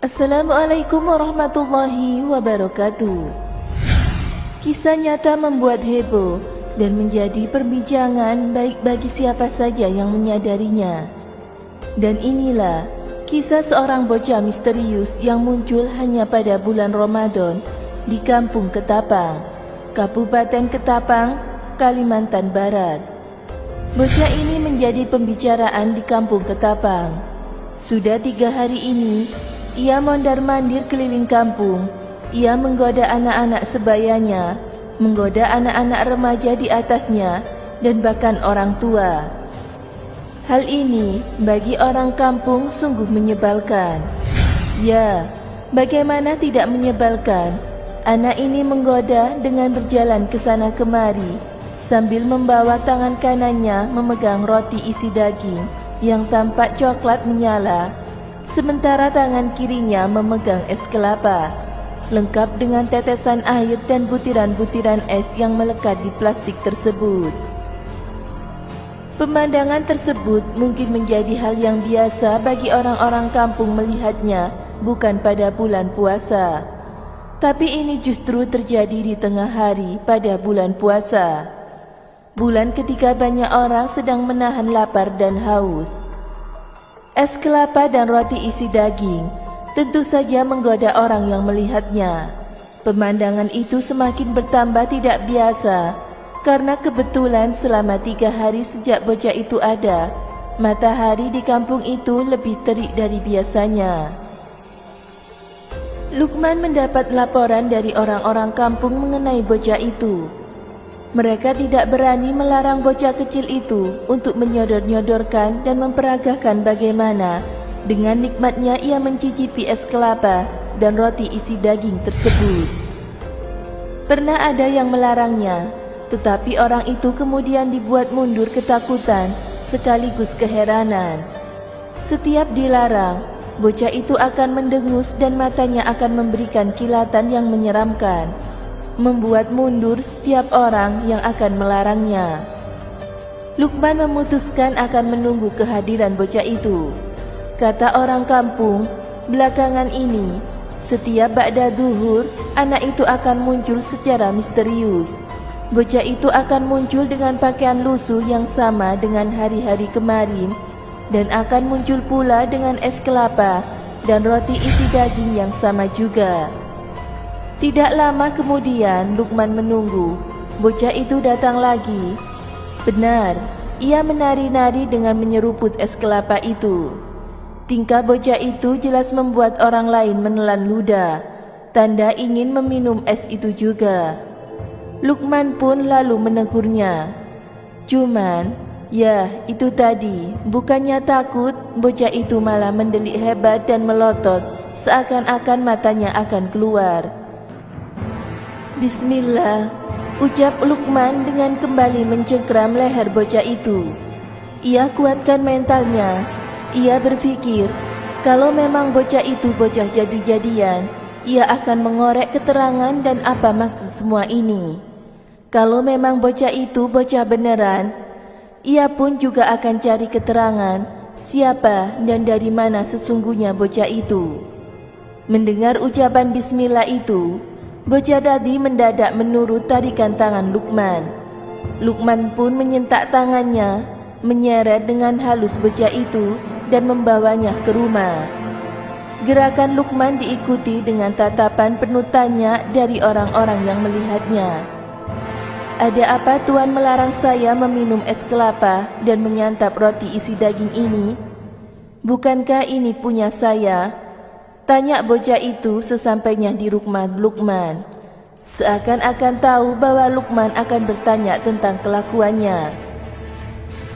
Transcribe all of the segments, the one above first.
Assalamualaikum warahmatullahi wabarakatuh. Kisah nyata membuat heboh dan menjadi perbincangan baik bagi siapa saja yang menyadarinya. Dan inilah kisah seorang bocah misterius yang muncul hanya pada bulan Ramadan di Kampung Ketapang, Kabupaten Ketapang, Kalimantan Barat. Bocah ini menjadi pembicaraan di Kampung Ketapang. Sudah 3 hari ini ia mondar-mandir keliling kampung. Ia menggoda anak-anak sebayanya, menggoda anak-anak remaja di atasnya, dan bahkan orang tua. Hal ini bagi orang kampung sungguh menyebalkan. Ya, bagaimana tidak menyebalkan? Anak ini menggoda dengan berjalan ke sana kemari, sambil membawa tangan kanannya memegang roti isi daging yang tampak coklat menyala, sementara tangan kirinya memegang es kelapa, lengkap dengan tetesan air dan butiran-butiran es yang melekat di plastik tersebut. Pemandangan tersebut mungkin menjadi hal yang biasa bagi orang-orang kampung melihatnya bukan pada bulan puasa. Tapi ini justru terjadi di tengah hari pada bulan puasa. Bulan ketika banyak orang sedang menahan lapar dan haus. Es kelapa dan roti isi daging tentu saja menggoda orang yang melihatnya. Pemandangan itu semakin bertambah tidak biasa karena kebetulan selama 3 hari sejak bocah itu ada, matahari di kampung itu lebih terik dari biasanya. Lukman mendapat laporan dari orang-orang kampung mengenai bocah itu. Mereka tidak berani melarang bocah kecil itu untuk menyodor-nyodorkan dan memperagakan bagaimana dengan nikmatnya ia mencicipi es kelapa dan roti isi daging tersebut. Pernah ada yang melarangnya, tetapi orang itu kemudian dibuat mundur ketakutan sekaligus keheranan. Setiap dilarang, bocah itu akan mendengus dan matanya akan memberikan kilatan yang menyeramkan, membuat mundur setiap orang yang akan melarangnya. Lukman memutuskan akan menunggu kehadiran bocah itu. Kata orang kampung, belakangan ini, setiap ba'da zuhur, anak itu akan muncul secara misterius. Bocah itu akan muncul dengan pakaian lusuh yang sama dengan hari-hari kemarin, dan akan muncul pula dengan es kelapa dan roti isi daging yang sama juga. Tidak lama kemudian Lukman menunggu, bocah itu datang lagi. Benar, ia menari-nari dengan menyeruput es kelapa itu. Tingkah bocah itu jelas membuat orang lain menelan ludah, tanda ingin meminum es itu juga. Lukman pun lalu menegurnya. Cuman, ya itu tadi, bukannya takut, bocah itu malah mendelik hebat dan melotot, seakan-akan matanya akan keluar. Bismillah, ucap Lukman dengan kembali mencengkram leher bocah itu. Ia kuatkan mentalnya. Ia berpikir, kalau memang bocah itu bocah jadi-jadian, ia akan mengorek keterangan dan apa maksud semua ini. Kalau memang bocah itu bocah beneran, ia pun juga akan cari keterangan siapa dan dari mana sesungguhnya bocah itu. Mendengar ucapan bismillah itu, bocah tadi mendadak menurut tarikan tangan Lukman. Lukman pun menyentak tangannya, menyeret dengan halus bocah itu dan membawanya ke rumah. Gerakan Lukman diikuti dengan tatapan penuh tanya dari orang-orang yang melihatnya. Ada apa Tuan melarang saya meminum es kelapa dan menyantap roti isi daging ini? Bukankah ini punya saya? Tanya bocah itu sesampainya di rumah Lukman, seakan-akan tahu bahwa Lukman akan bertanya tentang kelakuannya.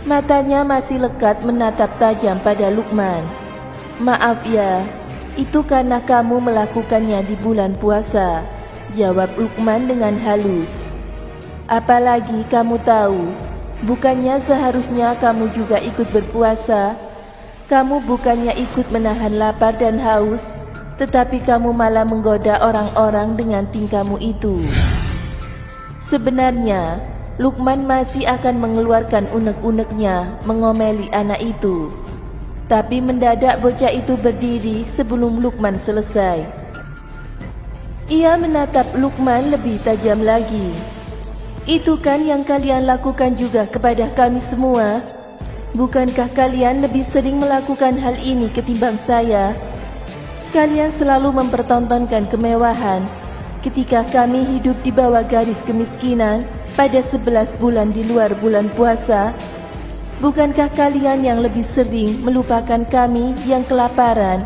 Matanya masih lekat menatap tajam pada Lukman. Maaf ya, itu karena kamu melakukannya di bulan puasa, jawab Lukman dengan halus. Apalagi kamu tahu, bukannya seharusnya kamu juga ikut berpuasa? Kamu bukannya ikut menahan lapar dan haus, tetapi kamu malah menggoda orang-orang dengan tingkahmu itu. Sebenarnya, Lukman masih akan mengeluarkan unek-uneknya mengomeli anak itu. Tapi mendadak bocah itu berdiri sebelum Luqman selesai. Ia menatap Luqman lebih tajam lagi. Itu kan yang kalian lakukan juga kepada kami semua? Bukankah kalian lebih sering melakukan hal ini ketimbang saya? Kalian selalu mempertontonkan kemewahan ketika kami hidup di bawah garis kemiskinan pada 11 bulan di luar bulan puasa. Bukankah kalian yang lebih sering melupakan kami yang kelaparan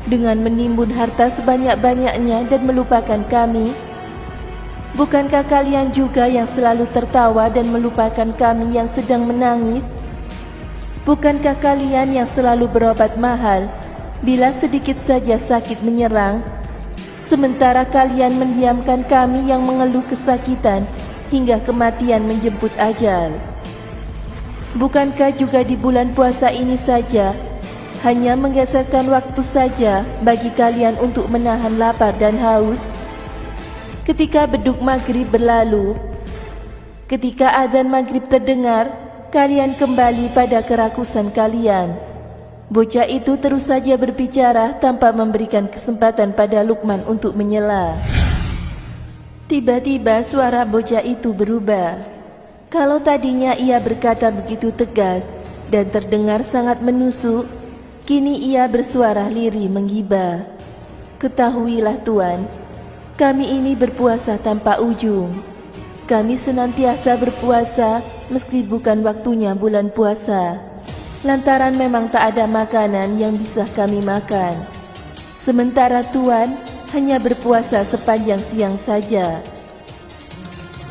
dengan menimbun harta sebanyak-banyaknya dan melupakan kami? Bukankah kalian juga yang selalu tertawa dan melupakan kami yang sedang menangis? Bukankah kalian yang selalu berobat mahal bila sedikit saja sakit menyerang, sementara kalian mendiamkan kami yang mengeluh kesakitan hingga kematian menjemput ajal? Bukankah juga di bulan puasa ini saja hanya menggeserkan waktu saja bagi kalian untuk menahan lapar dan haus? Ketika beduk maghrib berlalu, ketika adzan maghrib terdengar, kalian kembali pada kerakusan kalian. Bocah itu terus saja berbicara tanpa memberikan kesempatan pada Luqman untuk menyela. Tiba-tiba suara bocah itu berubah. Kalau tadinya ia berkata begitu tegas dan terdengar sangat menusuk, kini ia bersuara lirih menggibah. Ketahuilah Tuan, kami ini berpuasa tanpa ujung. Kami senantiasa berpuasa meski bukan waktunya bulan puasa, lantaran memang tak ada makanan yang bisa kami makan. Sementara Tuan hanya berpuasa sepanjang siang saja.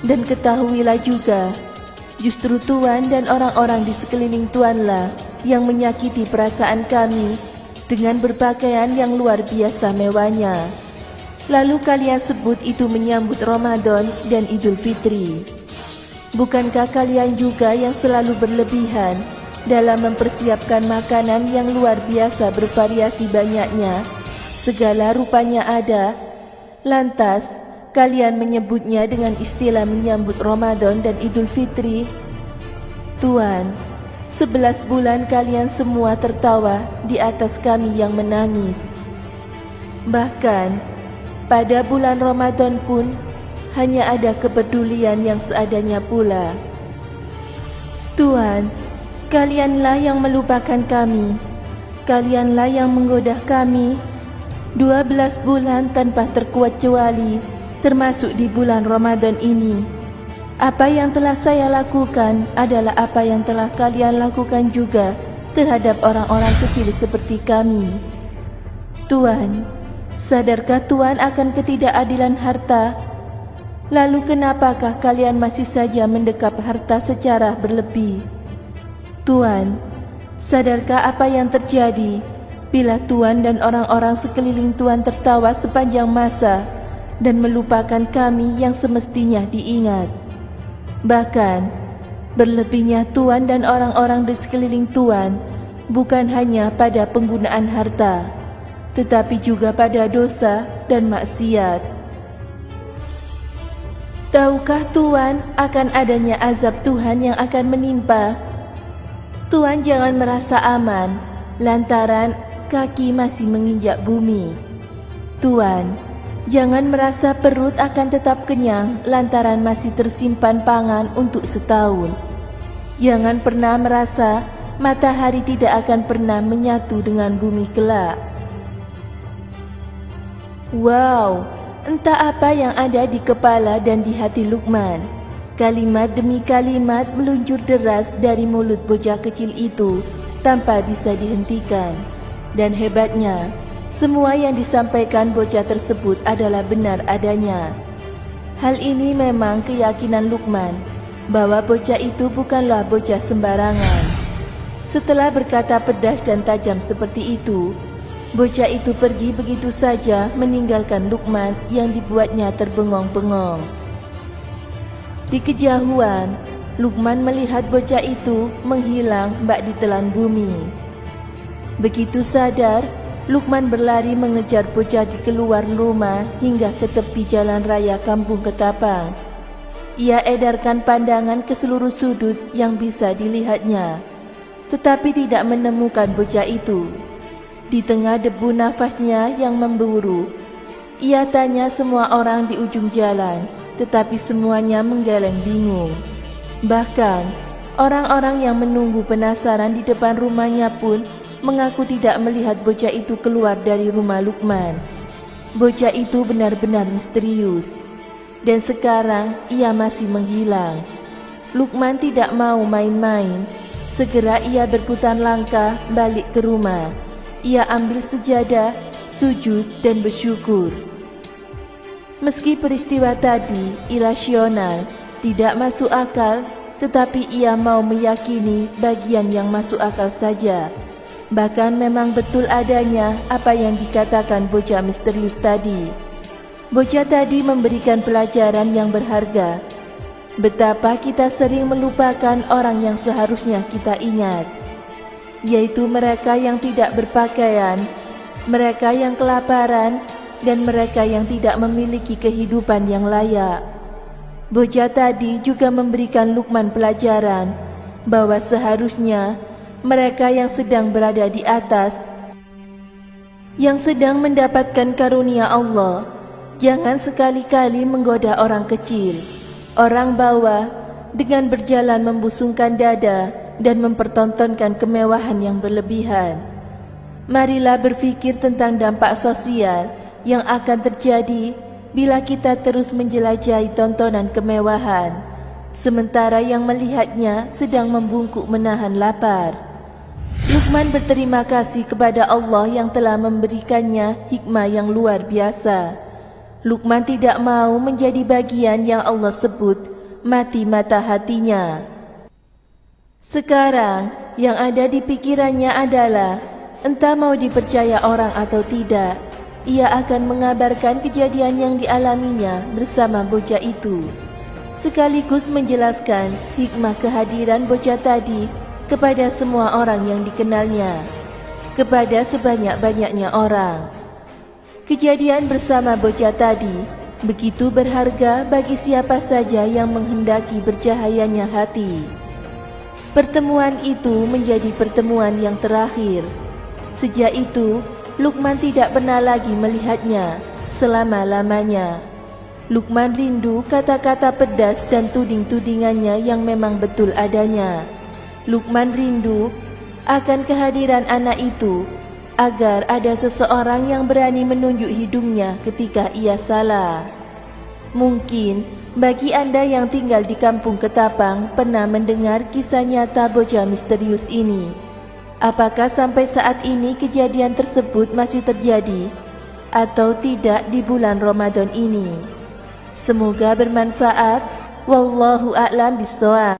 Dan ketahuilah juga, justru Tuan dan orang-orang di sekeliling Tuanlah yang menyakiti perasaan kami dengan berpakaian yang luar biasa mewahnya. Lalu kalian sebut itu menyambut Ramadan dan Idul Fitri. Bukankah kalian juga yang selalu berlebihan dalam mempersiapkan makanan yang luar biasa bervariasi banyaknya, segala rupanya ada? Lantas, kalian menyebutnya dengan istilah menyambut Ramadan dan Idul Fitri? Tuan, 11 bulan kalian semua tertawa di atas kami yang menangis. Bahkan, pada bulan Ramadan pun hanya ada kepedulian yang seadanya pula. Tuan, kalianlah yang melupakan kami. Kalianlah yang menggoda kami. 12 bulan tanpa terkecuali, termasuk di bulan Ramadan ini. Apa yang telah saya lakukan adalah apa yang telah kalian lakukan juga terhadap orang-orang kecil seperti kami. Tuan, sadarkah Tuan akan ketidakadilan harta? Lalu kenapakah kalian masih saja mendekap harta secara berlebih? Tuan, sadarkah apa yang terjadi bila Tuan dan orang-orang sekeliling Tuan tertawa sepanjang masa dan melupakan kami yang semestinya diingat? Bahkan, berlebihnya Tuan dan orang-orang di sekeliling Tuan bukan hanya pada penggunaan harta, tetapi juga pada dosa dan maksiat. Tahukah Tuan akan adanya azab Tuhan yang akan menimpa? Tuan jangan merasa aman lantaran kaki masih menginjak bumi. Tuan, jangan merasa perut akan tetap kenyang lantaran masih tersimpan pangan untuk setahun. Jangan pernah merasa matahari tidak akan pernah menyatu dengan bumi kelak. Wow, entah apa yang ada di kepala dan di hati Luqman. Kalimat demi kalimat meluncur deras dari mulut bocah kecil itu tanpa bisa dihentikan. Dan hebatnya, semua yang disampaikan bocah tersebut adalah benar adanya. Hal ini memang keyakinan Luqman bahwa bocah itu bukanlah bocah sembarangan. Setelah berkata pedas dan tajam seperti itu, bocah itu pergi begitu saja meninggalkan Luqman yang dibuatnya terbengong-bengong. Di kejauhan, Luqman melihat bocah itu menghilang bak ditelan bumi. Begitu sadar, Luqman berlari mengejar bocah di keluar rumah hingga ke tepi jalan raya kampung Ketapang. Ia edarkan pandangan ke seluruh sudut yang bisa dilihatnya, tetapi tidak menemukan bocah itu. Di tengah debu nafasnya yang memburu, ia tanya semua orang di ujung jalan, tetapi semuanya menggeleng bingung. Bahkan, orang-orang yang menunggu penasaran di depan rumahnya pun mengaku tidak melihat bocah itu keluar dari rumah Luqman. Bocah itu benar-benar misterius, dan sekarang ia masih menghilang. Luqman tidak mau main-main. Segera ia berputar langkah balik ke rumah. Ia ambil sejadah, sujud dan bersyukur. Meski peristiwa tadi irasional, tidak masuk akal, tetapi ia mau meyakini bagian yang masuk akal saja. Bahkan memang betul adanya apa yang dikatakan bocah misterius tadi. Bocah tadi memberikan pelajaran yang berharga. Betapa kita sering melupakan orang yang seharusnya kita ingat, yaitu mereka yang tidak berpakaian, mereka yang kelaparan, dan mereka yang tidak memiliki kehidupan yang layak. Bocah tadi juga memberikan Luqman pelajaran bahwa seharusnya mereka yang sedang berada di atas, yang sedang mendapatkan karunia Allah, jangan sekali-kali menggoda orang kecil, orang bawah, dengan berjalan membusungkan dada dan mempertontonkan kemewahan yang berlebihan. Marilah berfikir tentang dampak sosial yang akan terjadi bila kita terus menjelajahi tontonan kemewahan, sementara yang melihatnya sedang membungkuk menahan lapar. Luqman berterima kasih kepada Allah yang telah memberikannya hikmah yang luar biasa. Luqman tidak mau menjadi bagian yang Allah sebut mati mata hatinya. Sekarang yang ada di pikirannya adalah entah mau dipercaya orang atau tidak, ia akan mengabarkan kejadian yang dialaminya bersama bocah itu, sekaligus menjelaskan hikmah kehadiran bocah tadi kepada semua orang yang dikenalnya, kepada sebanyak-banyaknya orang. Kejadian bersama bocah tadi begitu berharga bagi siapa saja yang menghendaki bercahayanya hati. Pertemuan itu menjadi pertemuan yang terakhir. Sejak itu, Luqman tidak pernah lagi melihatnya selama-lamanya. Luqman rindu kata-kata pedas dan tuding-tudingannya yang memang betul adanya. Luqman rindu akan kehadiran anak itu, agar ada seseorang yang berani menunjuk hidungnya ketika ia salah. Mungkin bagi Anda yang tinggal di kampung Ketapang pernah mendengar kisah nyata bocah misterius ini. Apakah sampai saat ini kejadian tersebut masih terjadi atau tidak di bulan Ramadan ini? Semoga bermanfaat. Wallahu a'lam bishawab.